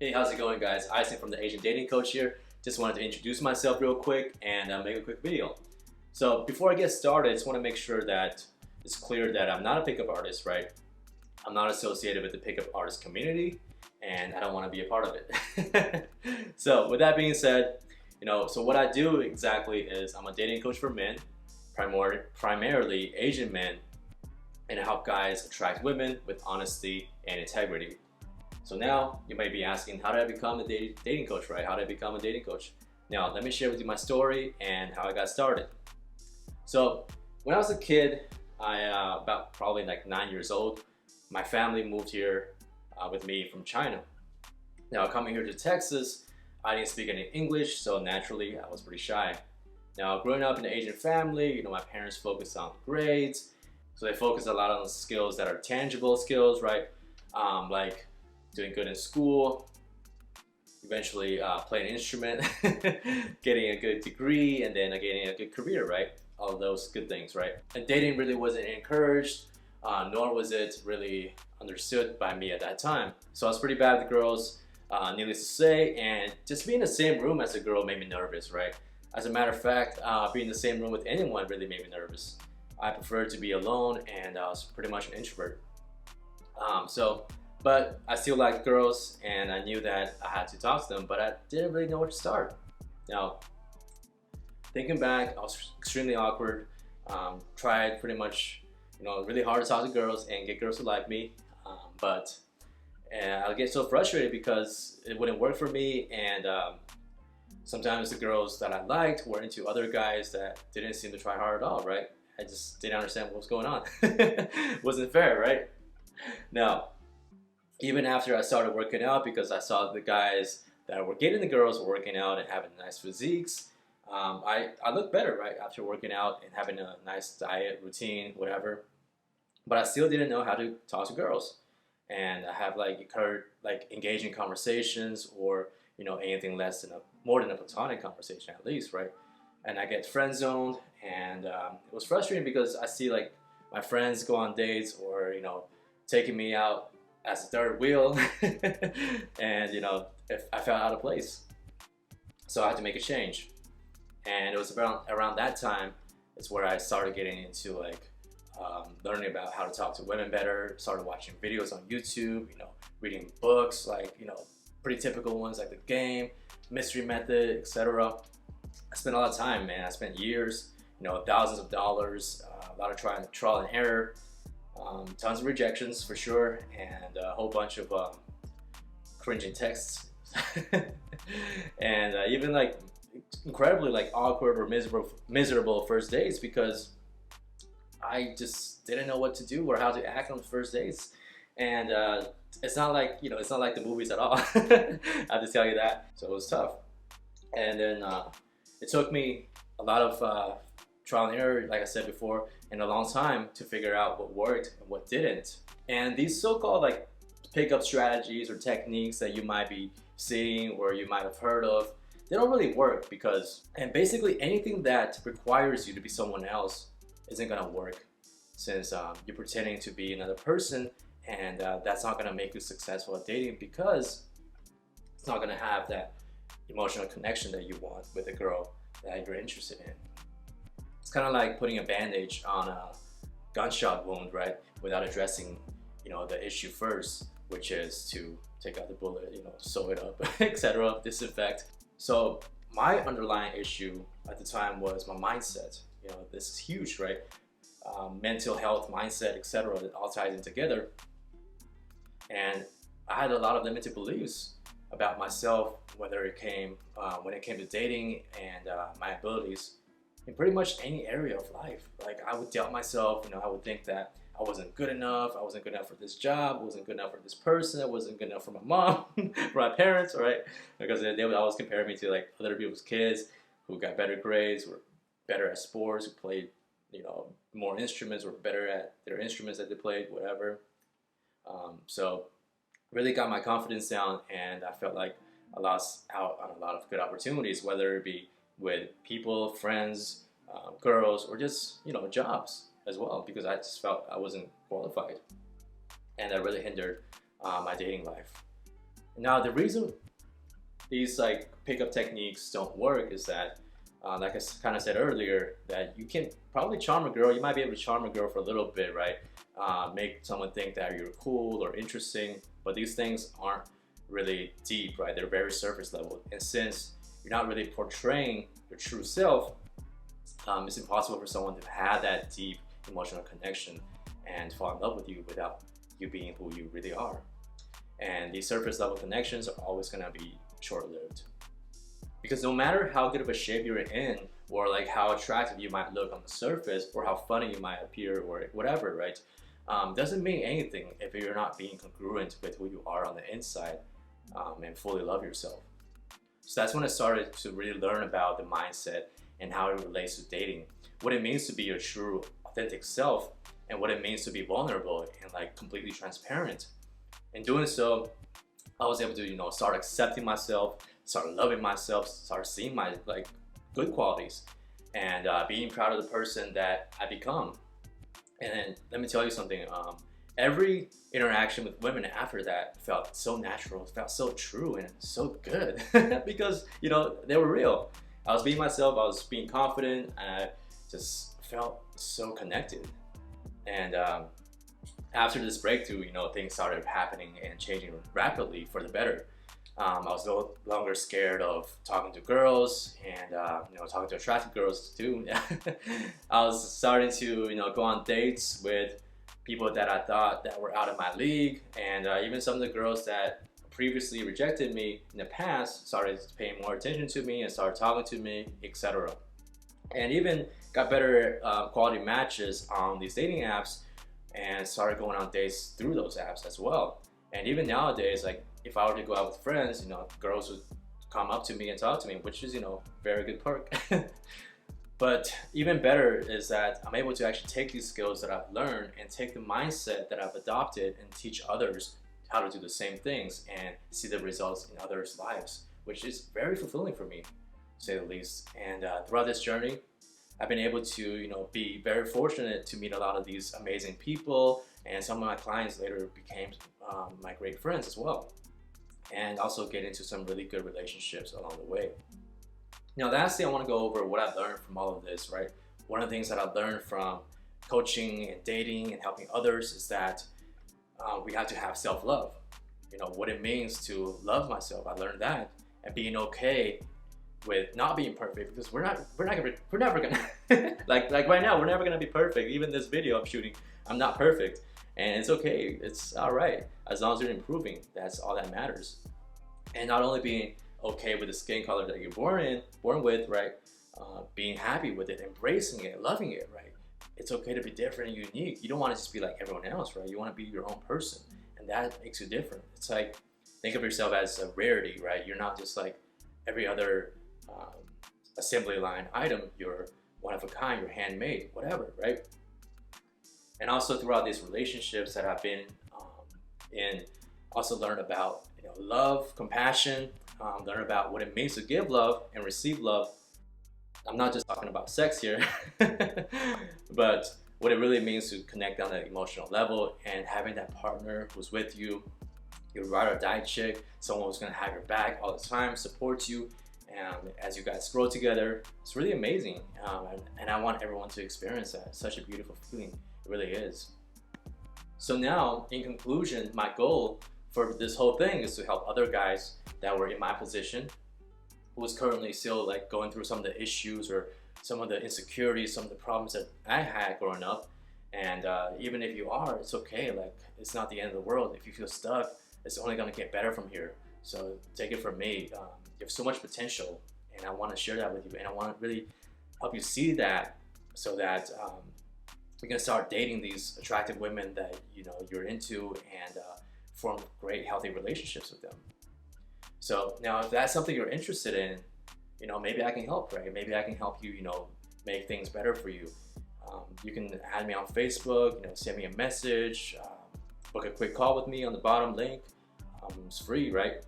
Hey, how's it going, guys? Isaac from the Asian Dating Coach here. Just wanted to introduce myself real quick and make a quick video. So before I get started, I just want to make sure that it's clear that I'm not a pickup artist, right? I'm not associated with the pickup artist community, and I don't want to be a part of it. So with that being said, so what I do exactly is I'm a dating coach for men, primarily Asian men, and I help guys attract women with honesty and integrity. So now you might be asking, how did I become a dating coach, right? How did I become a dating coach? Now let me share with you my story and how I got started. So when I was a kid, about probably like 9 years old, my family moved here with me from China. Now coming here to Texas, I didn't speak any English, so naturally I was pretty shy. Now growing up in an Asian family, my parents focused on grades, so they focus a lot on skills that are tangible skills, right? Like doing good in school, eventually playing an instrument, getting a good degree, and then getting a good career, right? All of those good things, right? And dating really wasn't encouraged, nor was it really understood by me at that time. So I was pretty bad with girls, needless to say, and just being in the same room as a girl made me nervous, right? As a matter of fact, being in the same room with anyone really made me nervous. I preferred to be alone, and I was pretty much an introvert. But I still liked girls, and I knew that I had to talk to them, but I didn't really know where to start. Now, thinking back, I was extremely awkward. Tried pretty much, really hard to talk to girls and get girls to like me, but I get so frustrated because it wouldn't work for me, and sometimes the girls that I liked were into other guys that didn't seem to try hard at all, right? I just didn't understand what was going on. It wasn't fair, right? Now, even after I started working out, because I saw the guys that were getting the girls working out and having nice physiques, I looked better, right, after working out and having a nice diet, routine, whatever. But I still didn't know how to talk to girls. And I have engaging conversations, or anything less than more than a platonic conversation at least, right? And I get friend zoned, and it was frustrating because I see like my friends go on dates, or taking me out as a third wheel, and if I felt out of place, so I had to make a change. And it was around that time is where I started getting into learning about how to talk to women better. Started watching videos on YouTube, reading books, pretty typical ones like The Game, Mystery Method, etc. I spent a lot of time, man. I spent years, thousands of dollars, a lot of trial and error. Tons of rejections for sure, and a whole bunch of cringing texts, and even incredibly awkward or miserable first dates, because I just didn't know what to do or how to act on the first dates. And it's not like it's not like the movies at all. I have to tell you that. So it was tough, and then it took me a lot of trial and error, like I said before, in a long time to figure out what worked and what didn't. And these so-called pickup strategies or techniques that you might be seeing or you might have heard of, they don't really work, and basically anything that requires you to be someone else isn't gonna work, since you're pretending to be another person, and that's not gonna make you successful at dating, because it's not gonna have that emotional connection that you want with a girl that you're interested in. It's kind of like putting a bandage on a gunshot wound, right? Without addressing, the issue first, which is to take out the bullet, sew it up, etc., disinfect. So my underlying issue at the time was my mindset. This is huge, right? Mental health, mindset, etc., it all ties in together. And I had a lot of limited beliefs about myself, when it came to dating and my abilities in pretty much any area of life. I would doubt myself, I would think that I wasn't good enough, I wasn't good enough for this job, I wasn't good enough for this person, I wasn't good enough for my mom, for my parents, right? Because they would always compare me to other people's kids who got better grades, were better at sports, who played, more instruments, were better at their instruments that they played, whatever. So really got my confidence down, and I felt like I lost out on a lot of good opportunities, whether it be with people, friends, girls, or just jobs as well, because I just felt I wasn't qualified, and that really hindered my dating life. Now, the reason these like pickup techniques don't work is that, like I kind of said earlier, that you can probably charm a girl. You might be able to charm a girl for a little bit, right? Make someone think that you're cool or interesting, but these things aren't really deep, right? They're very surface level. And since you're not really portraying your true self, it's impossible for someone to have that deep emotional connection and fall in love with you without you being who you really are. And these surface level connections are always going to be short-lived, because no matter how good of a shape you're in, or like how attractive you might look on the surface, or how funny you might appear, or whatever, right, doesn't mean anything if you're not being congruent with who you are on the inside, and fully love yourself. So that's when I started to really learn about the mindset and how it relates to dating, what it means to be your true authentic self, and what it means to be vulnerable and like completely transparent. In doing so, I was able to, start accepting myself, start loving myself, start seeing my like good qualities, and being proud of the person that I become. And then let me tell you something. Every interaction with women after that felt so natural, felt so true, and so good because they were real. I was being myself. I was being confident, and I just felt so connected. And after this breakthrough, things started happening and changing rapidly for the better. I was no longer scared of talking to girls and talking to attractive girls too. I was starting to go on dates with people that I thought that were out of my league, and even some of the girls that previously rejected me in the past started paying more attention to me and started talking to me, etc. And even got better quality matches on these dating apps, and started going on dates through those apps as well. And even nowadays, like if I were to go out with friends, girls would come up to me and talk to me, which is very good perk. But even better is that I'm able to actually take these skills that I've learned and take the mindset that I've adopted and teach others how to do the same things and see the results in others' lives, which is very fulfilling for me, to say the least. And throughout this journey, I've been able to, be very fortunate to meet a lot of these amazing people, and some of my clients later became my great friends as well, and also get into some really good relationships along the way. Now, lastly, I want to go over what I've learned from all of this, right? One of the things that I've learned from coaching and dating and helping others is that we have to have self-love. What it means to love myself. I learned that, and being okay with not being perfect, because we're never gonna like right now, we're never gonna be perfect. Even this video I'm shooting, I'm not perfect, and it's okay. It's all right as long as you're improving. That's all that matters. And not only being okay with the skin color that you're born with, right? Being happy with it, embracing it, loving it, right? It's okay to be different and unique. You don't want to just be like everyone else, right? You want to be your own person, and that makes you different. It's like, think of yourself as a rarity, right? You're not just like every other assembly line item. You're one of a kind, you're handmade, whatever, right? And also throughout these relationships that I've been in, also learn about love, compassion, learn about what it means to give love and receive love. I'm not just talking about sex here, but what it really means to connect on an emotional level, and having that partner who's with you, your ride or die chick, someone who's gonna have your back all the time, support you, as you guys grow together. It's really amazing, and I want everyone to experience that. It's such a beautiful feeling, it really is. So now, in conclusion, my goal for this whole thing is to help other guys that were in my position, who's currently still like going through some of the issues or some of the insecurities, some of the problems that I had growing up. And even if you are, it's okay. Like, it's not the end of the world. If you feel stuck, it's only gonna get better from here. So take it from me. You have so much potential, and I want to share that with you, and I want to really help you see that, so that you can start dating these attractive women that you're into, and form great, healthy relationships with them. So now, if that's something you're interested in, maybe I can help, right? Maybe I can help you, make things better for you. You can add me on Facebook, send me a message, book a quick call with me on the bottom link. It's free, right?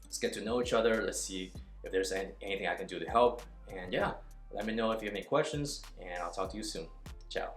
Let's get to know each other. Let's see if there's anything I can do to help. And yeah, let me know if you have any questions, and I'll talk to you soon. Ciao.